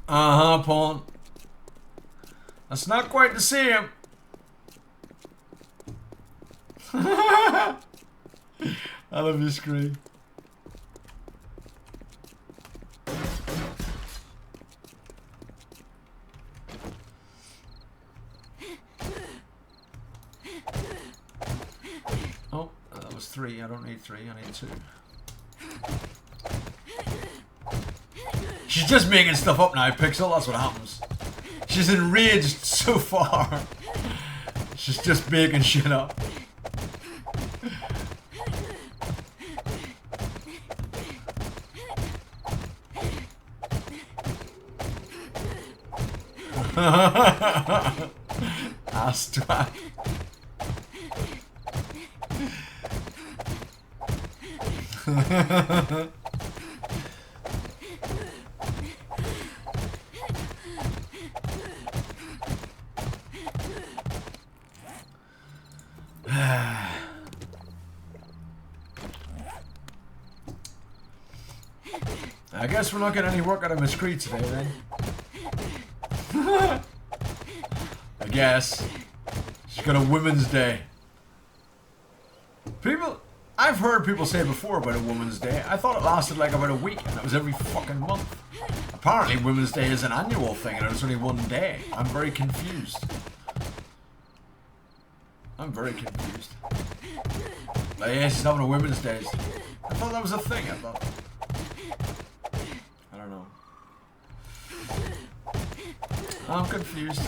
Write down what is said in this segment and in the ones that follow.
Uh-huh, pawn. That's not quite the same. I love your screen. Oh, that was 3. I don't need 3. I need 2. She's just making stuff up now, Pixel. That's what happens. She's enraged so far. She's just making shit up. Ass twat. I guess we're not getting any work out of Miss Creed today then. I guess. She's got a Women's Day. I've heard people say before about a Women's Day. I thought it lasted like about a week and it was every fucking month. Apparently Women's Day is an annual thing and it's only one day. I'm very confused. I'm very confused. Like, yeah, she's having a Women's Day. I thought that was a thing, I thought. I don't know. I'm confused.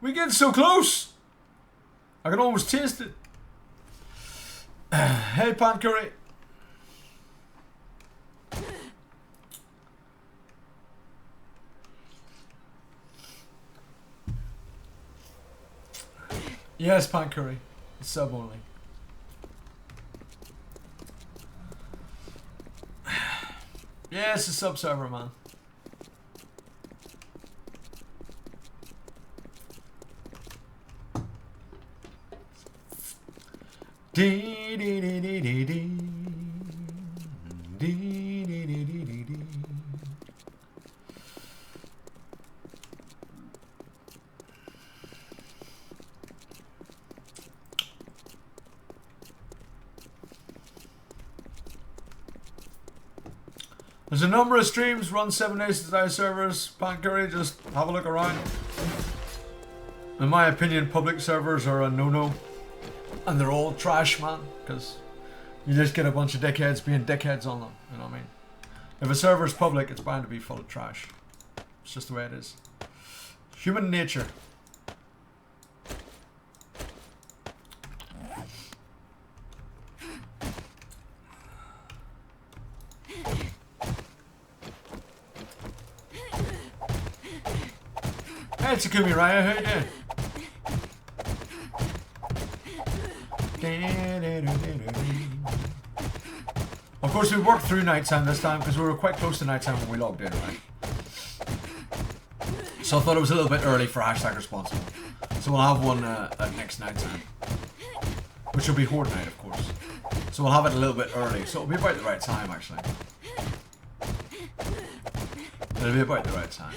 We get so close. I can almost taste it. Hey, pan curry. Yes, pan curry. It's sub only. Yeah, it's a sub server, man. Dee dee dee dee dee dee. Dee dee dee dee dee dee. There's a number of streams run 7 days to die servers. Pancurry, just have a look around. In my opinion, public servers are a no-no. And they're all trash, man, because you just get a bunch of dickheads being dickheads on them, you know what I mean? If a server's public, it's bound to be full of trash. It's just the way it is. Human nature. Hey, Takumi Raya, how you doing? Of course, we worked through nighttime this time because we were quite close to nighttime when we logged in, right? So I thought it was a little bit early for hashtag responsible. So we'll have one at next nighttime, which will be Horde night, of course. So we'll have it a little bit early, so it'll be about the right time, actually. It'll be about the right time.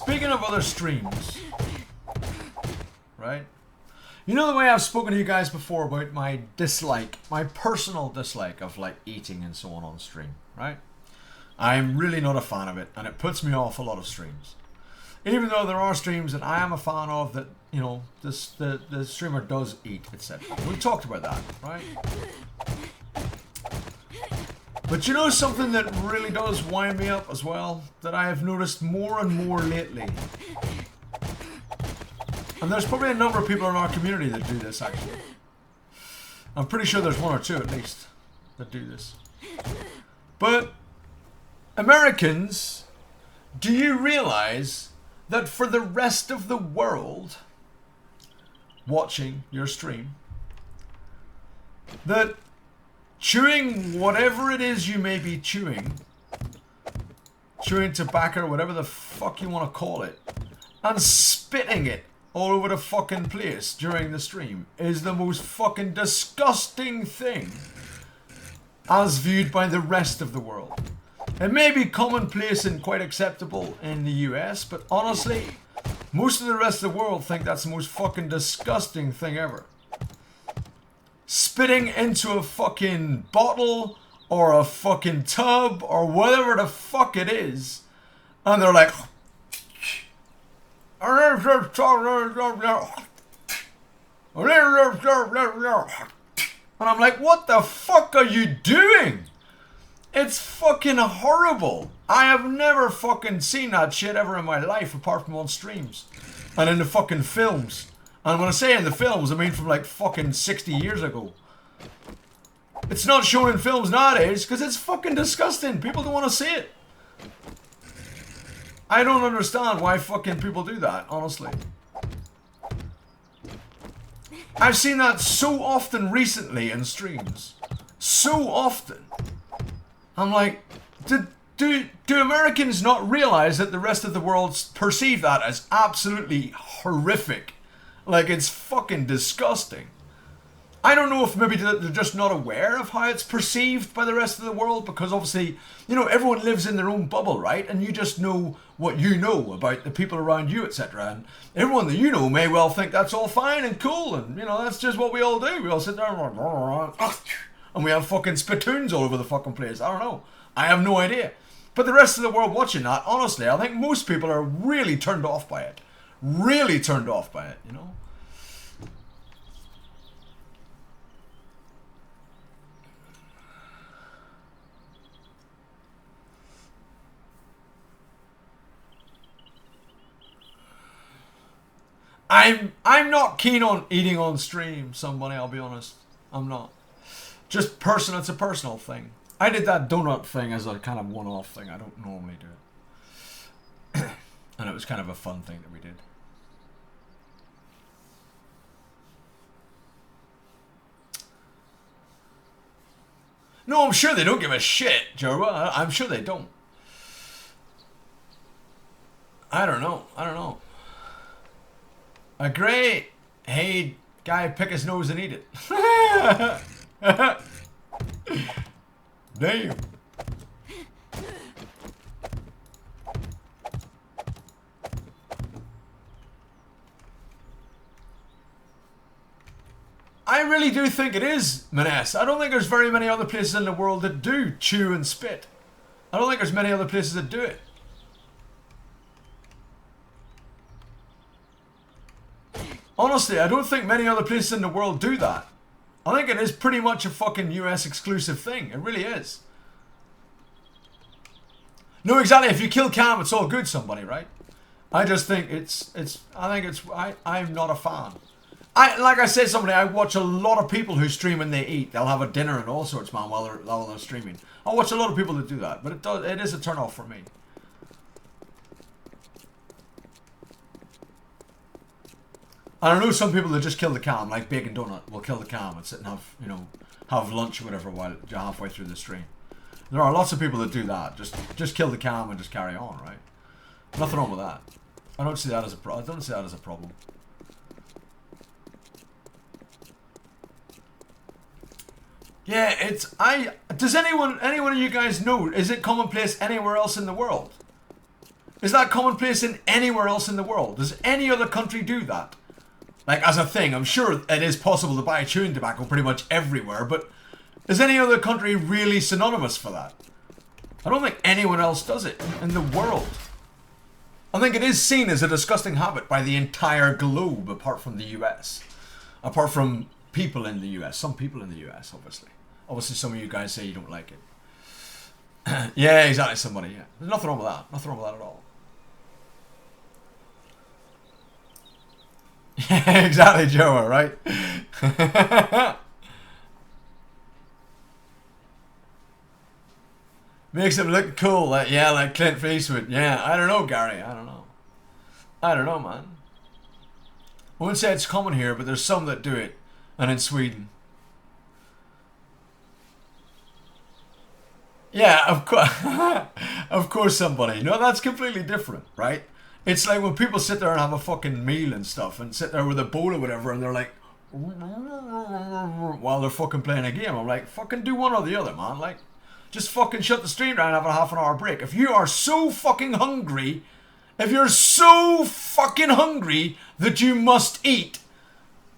speaking of other streams, right? You know the way I've spoken to you guys before about my dislike, my personal dislike of like eating and so on stream, right? I'm really not a fan of it, and it puts me off a lot of streams. Even though there are streams that I am a fan of that, you know, the streamer does eat, etc. We talked about that, right? But you know something that really does wind me up as well, that I have noticed more and more lately? And there's probably a number of people in our community that do this, actually. I'm pretty sure there's one or two at least that do this. But Americans, do you realize that for the rest of the world watching your stream, that chewing whatever it is you may be chewing tobacco, whatever the fuck you want to call it, and spitting it all over the fucking place during the stream is the most fucking disgusting thing as viewed by the rest of the world. It may be commonplace and quite acceptable in the US, but honestly, most of the rest of the world think that's the most fucking disgusting thing ever. Spitting into a fucking bottle or a fucking tub or whatever the fuck it is, and they're like, and I'm like, what the fuck are you doing? It's fucking horrible. I have never fucking seen that shit ever in my life apart from on streams and in the fucking films. And when I say in the films, I mean from like fucking 60 years ago. It's not shown in films nowadays because it's fucking disgusting. People don't want to see it. I don't understand why fucking people do that, honestly. I've seen that so often recently in streams. So often. I'm like, do Americans not realize that the rest of the world perceive that as absolutely horrific? Like, it's fucking disgusting. I don't know if maybe they're just not aware of how it's perceived by the rest of the world, because obviously, you know, everyone lives in their own bubble, right? And you just know what you know about the people around you, etc. And everyone that you know may well think that's all fine and cool, and, you know, that's just what we all do. We all sit there and we have fucking spittoons all over the fucking place. I don't know. I have no idea. But the rest of the world watching that, honestly, I think most people are really turned off by it. Really turned off by it, you know? I'm not keen on eating on stream, somebody, I'll be honest. I'm not. Just it's a personal thing. I did that donut thing as a kind of one-off thing. I don't normally do it. And it was kind of a fun thing that we did. No, I'm sure they don't give a shit, Jorba. I'm sure they don't. I don't know. A great, hey, guy, pick his nose and eat it. Damn. I really do think it is, Maness. I don't think there's very many other places in the world that do chew and spit. I don't think there's many other places that do it. Honestly, I don't think many other places in the world do that. I think it is pretty much a fucking US exclusive thing. It really is. No, exactly. If you kill Cam, it's all good, somebody, right? I just think I'm not a fan. Like I said, somebody, I watch a lot of people who stream when they eat. They'll have a dinner and all sorts, man, while they're streaming. I watch a lot of people that do that, but it is a turn off for me. I don't know, some people that just kill the cam, like Bacon Donut, will kill the cam and sit and have, you know, have lunch or whatever while you're halfway through the stream. There are lots of people that do that. Just kill the cam and just carry on, right? Nothing wrong with that. I don't see that as a problem. Yeah, does anyone of you guys know, is it commonplace anywhere else in the world? Is that commonplace in anywhere else in the world? Does any other country do that? Like, as a thing, I'm sure it is possible to buy chewing tobacco pretty much everywhere, but is any other country really synonymous for that? I don't think anyone else does it in the world. I think it is seen as a disgusting habit by the entire globe, apart from the US. Apart from people in the US. Some people in the US, obviously. Obviously, some of you guys say you don't like it. Yeah, exactly, somebody, yeah. There's nothing wrong with that. Nothing wrong with that at all. Yeah, exactly, Joe, right? Makes him look cool, like, yeah, like Clint Eastwood. Yeah, I don't know, Gary, I don't know. I don't know, man. I wouldn't say it's common here, but there's some that do it. And in Sweden. Yeah, of course. Of course, somebody. No, that's completely different, right? It's like when people sit there and have a fucking meal and stuff and sit there with a bowl or whatever and they're like while they're fucking playing a game. I'm like, fucking do one or the other, man. Like, just fucking shut the stream down and have a half an hour break. If you are so fucking hungry, if you're so fucking hungry that you must eat,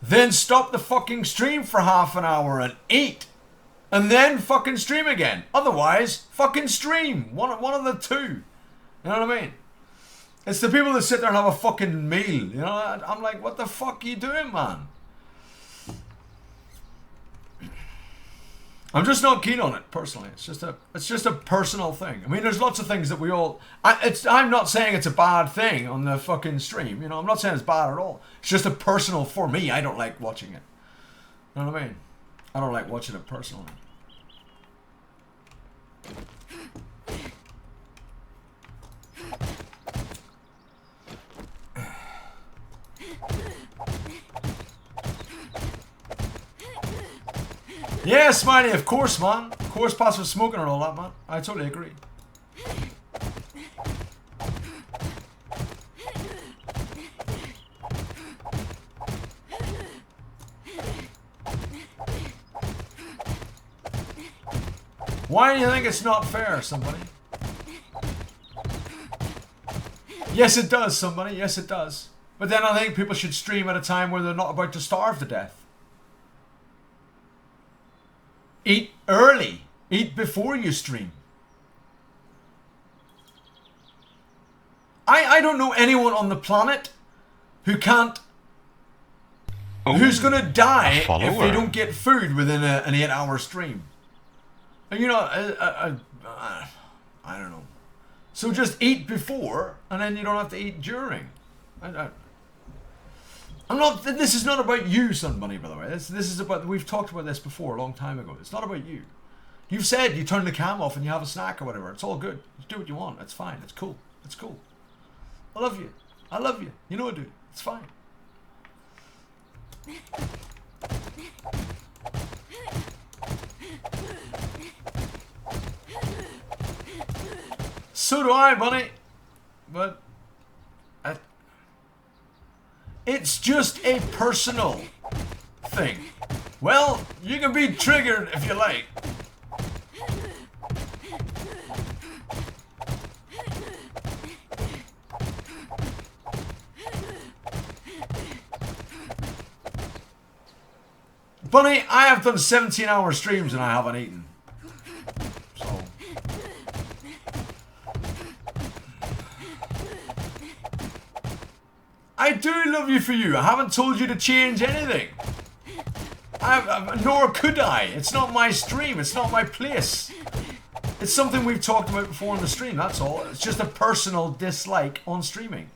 then stop the fucking stream for half an hour and eat. And then fucking stream again. Otherwise, fucking stream. One of the two. You know what I mean? It's the people that sit there and have a fucking meal. You know, I'm like, what the fuck are you doing, man? I'm just not keen on it, personally. It's just a personal thing. I mean, there's lots of things that we all... I'm not saying it's a bad thing on the fucking stream. You know, I'm not saying it's bad at all. It's just a personal... For me, I don't like watching it. You know what I mean? I don't like watching it personally. Yeah, Smiley, of course, man. Of course, passive smoking and all that, man. I totally agree. Why do you think it's not fair, somebody? Yes, it does, somebody. Yes, it does. But then I think people should stream at a time where they're not about to starve to death. Eat early. Eat before you stream. I don't know anyone on the planet who can't... who's gonna die if they don't get food within an 8-hour stream. And you know, I don't know. So just eat before, and then you don't have to eat during. I'm not. This is not about you, Sunbunny, by the way. This is about. We've talked about this before a long time ago. It's not about you. You've said you turn the cam off and you have a snack or whatever. It's all good. You do what you want. It's fine. It's cool. It's cool. I love you. I love you. You know I do. It's fine. So do I, Bunny. But it's just a personal thing. Well, you can be triggered if you like. Bunny, I have done 17-hour streams and I haven't eaten. So. I do love you for you. I haven't told you to change anything. Nor could I. It's not my stream. It's not my place. It's something we've talked about before on the stream, that's all. It's just a personal dislike on streaming.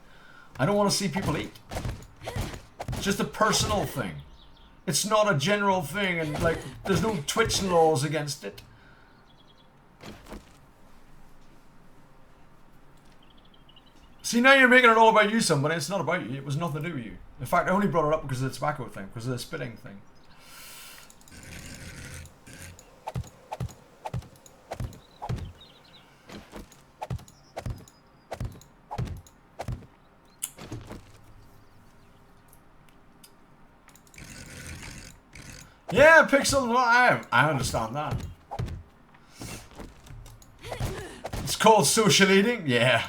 I don't want to see people eat. It's just a personal thing. It's not a general thing, and like, there's no Twitch laws against it. See, now you're making it all about you, somebody. It's not about you. It was nothing to do with you. In fact, I only brought it up because of the tobacco thing, because of the spitting thing. Yeah, Pixel, I understand that. It's called social eating? Yeah.